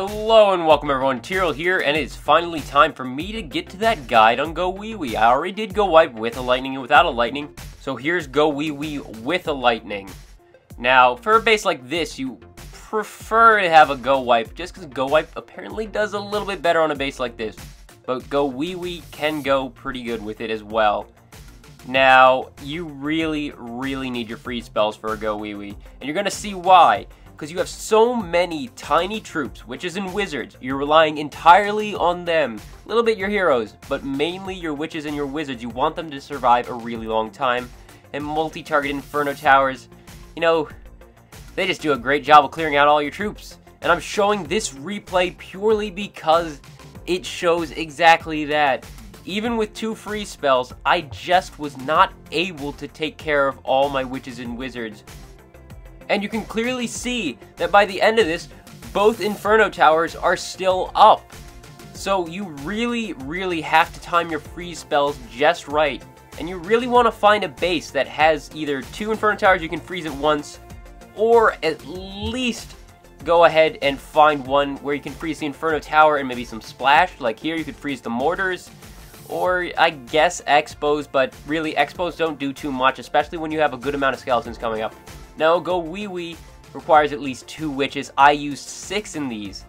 Hello and welcome everyone, Tyrael here, and it's finally time for me to get to that guide on GoWiWi. I already did GoWiWi with a lightning and without a lightning, so here's GoWiWi with a lightning. Now, for a base like this, you prefer to have a GoWiWi, just because GoWiWi apparently does a little bit better on a base like this. But GoWiWi can go pretty good with it as well. Now, you really need your free spells for a GoWiWi, and you're going to see why. Because you have so many tiny troops, witches and wizards, you're relying entirely on them. A little bit your heroes, but mainly your witches and your wizards. You want them to survive a really long time. And multi-target inferno towers, you know, they just do a great job of clearing out all your troops. And I'm showing this replay purely because it shows exactly that. Even with 2 free spells, I just was not able to take care of all my witches and wizards. And you can clearly see that by the end of this, both Inferno Towers are still up. So you really have to time your freeze spells just right. And you really want to find a base that has either 2 Inferno Towers you can freeze at once, or at least go ahead and find one where you can freeze the Inferno Tower and maybe some splash. Like here you could freeze the mortars, or I guess expos, but really expos don't do too much, especially when you have a good amount of skeletons coming up. Now, GoWiWi requires at least 2 witches. I used 6 in these.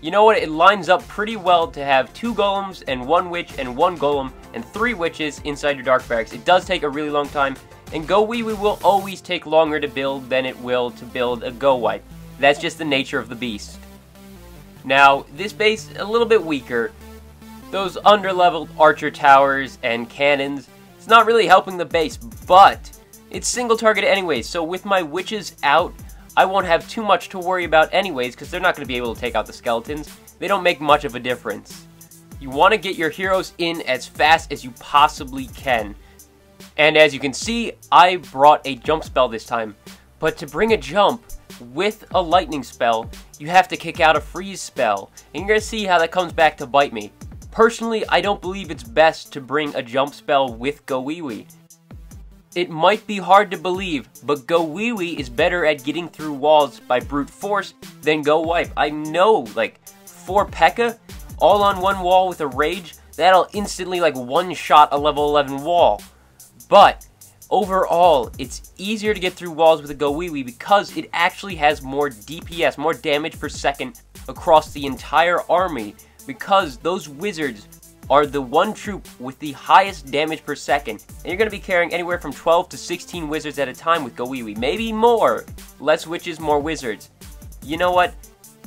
You know what? It lines up pretty well to have 2 golems and 1 witch and 1 golem and 3 witches inside your dark barracks. It does take a really long time, and GoWiWi will always take longer to build than it will to build a GoWiWi. That's just the nature of the beast. Now, this base, a little bit weaker. Those under-leveled archer towers and cannons, it's not really helping the base, but it's single target anyways, so with my witches out, I won't have too much to worry about anyways, because they're not going to be able to take out the skeletons. They don't make much of a difference. You want to get your heroes in as fast as you possibly can. And as you can see, I brought a jump spell this time. But to bring a jump with a lightning spell, you have to kick out a freeze spell. And you're going to see how that comes back to bite me. Personally, I don't believe it's best to bring a jump spell with GoWiWi. It might be hard to believe, but GoWiWi is better at getting through walls by brute force than GoWiWi. I know, like, 4 P.E.K.K.A, all on one wall with a rage, that'll instantly, like, one-shot a level 11 wall. But, overall, it's easier to get through walls with a GoWiWi because it actually has more DPS, more damage per second across the entire army, because those wizards are the one troop with the highest damage per second, and you're going to be carrying anywhere from 12 to 16 wizards at a time with GoWiWi, maybe more. Less witches, more wizards. You know what?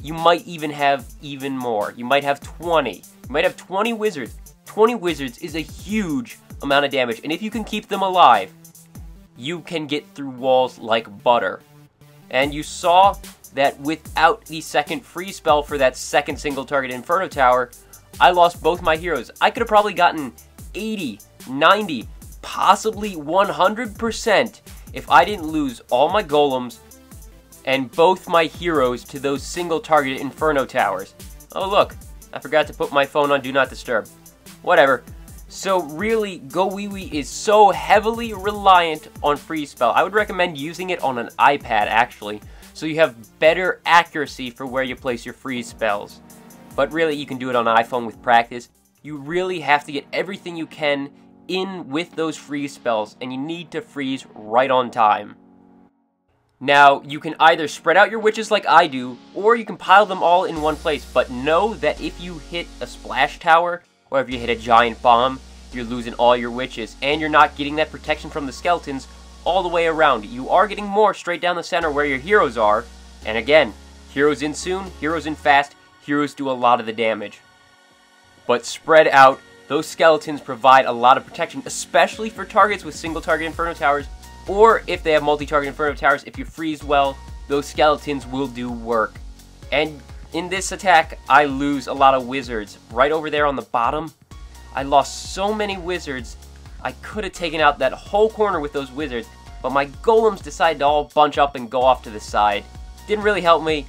You might even have even more. You might have 20. You might have 20 wizards. 20 wizards is a huge amount of damage, and if you can keep them alive, you can get through walls like butter. And you saw that without the second free spell for that second single target Inferno Tower, I lost both my heroes. I could have probably gotten 80, 90, possibly 100% if I didn't lose all my golems and both my heroes to those single target Inferno Towers. Oh look, I forgot to put my phone on Do Not Disturb. Whatever. So really, GoWiWi is so heavily reliant on freeze spell. I would recommend using it on an iPad actually, so you have better accuracy for where you place your freeze spells. But really, you can do it on an iPhone with practice. You really have to get everything you can in with those freeze spells, and you need to freeze right on time. Now, you can either spread out your witches like I do, or you can pile them all in one place, but know that if you hit a splash tower, or if you hit a giant bomb, you're losing all your witches, and you're not getting that protection from the skeletons all the way around. You are getting more straight down the center where your heroes are, and again, heroes in soon, heroes in fast, heroes do a lot of the damage. But spread out, those skeletons provide a lot of protection, especially for targets with single target Inferno Towers, or if they have multi-target Inferno Towers. If you freeze well, those skeletons will do work. And in this attack, I lose a lot of wizards. Right over there on the bottom, I lost so many wizards. I could have taken out that whole corner with those wizards, but my golems decided to all bunch up and go off to the side. Didn't really help me.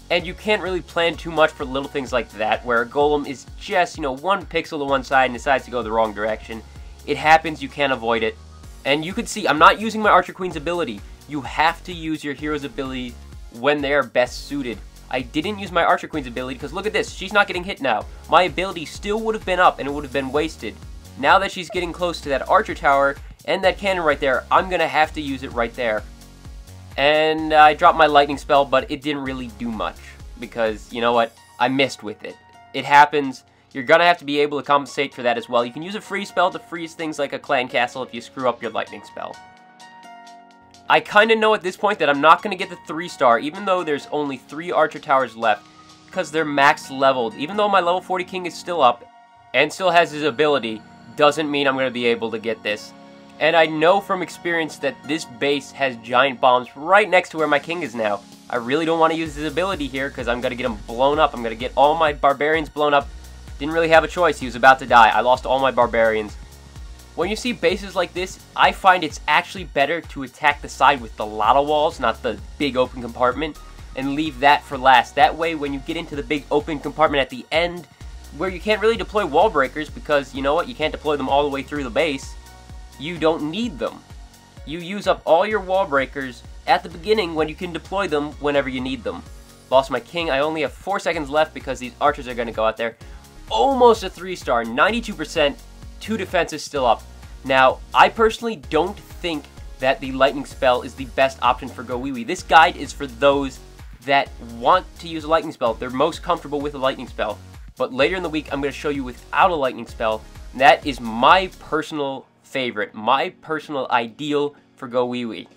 And you can't really plan too much for little things like that, where a golem is just, 1 pixel to one side and decides to go the wrong direction. It happens, you can't avoid it. And you can see, I'm not using my Archer Queen's ability. You have to use your hero's ability when they are best suited. I didn't use my Archer Queen's ability because look at this. She's not getting hit now. My ability still would have been up and it would have been wasted. Now that she's getting close to that Archer Tower and that cannon right there, I'm going to have to use it right there. And I dropped my lightning spell, but it didn't really do much because, you know what, I missed with it. It happens. You're going to have to be able to compensate for that as well. You can use a freeze spell to freeze things like a clan castle if you screw up your lightning spell. I kind of know at this point that I'm not going to get the 3-star, even though there's only 3 Archer Towers left, because they're max leveled. Even though my level 40 King is still up, and still has his ability, doesn't mean I'm going to be able to get this. And I know from experience that this base has giant bombs right next to where my king is now. I really don't want to use his ability here, because I'm going to get him blown up. I'm going to get all my barbarians blown up. Didn't really have a choice. He was about to die. I lost all my barbarians. When you see bases like this, I find it's actually better to attack the side with the lava walls, not the big open compartment, and leave that for last. That way, when you get into the big open compartment at the end, where you can't really deploy wall breakers because, you know what, you can't deploy them all the way through the base, you don't need them. You use up all your wall breakers at the beginning when you can deploy them whenever you need them. Lost my king. I only have 4 seconds left because these archers are going to go out there. Almost a 3-star, 92%. 2 defenses still up. Now, I personally don't think that the lightning spell is the best option for GoWiWi. This guide is for those that want to use a lightning spell. They're most comfortable with a lightning spell. But later in the week, I'm going to show you without a lightning spell. And that is my personal favorite, my personal ideal for GoWiWi.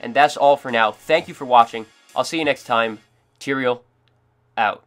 And that's all for now. Thank you for watching. I'll see you next time. Tyrael, out.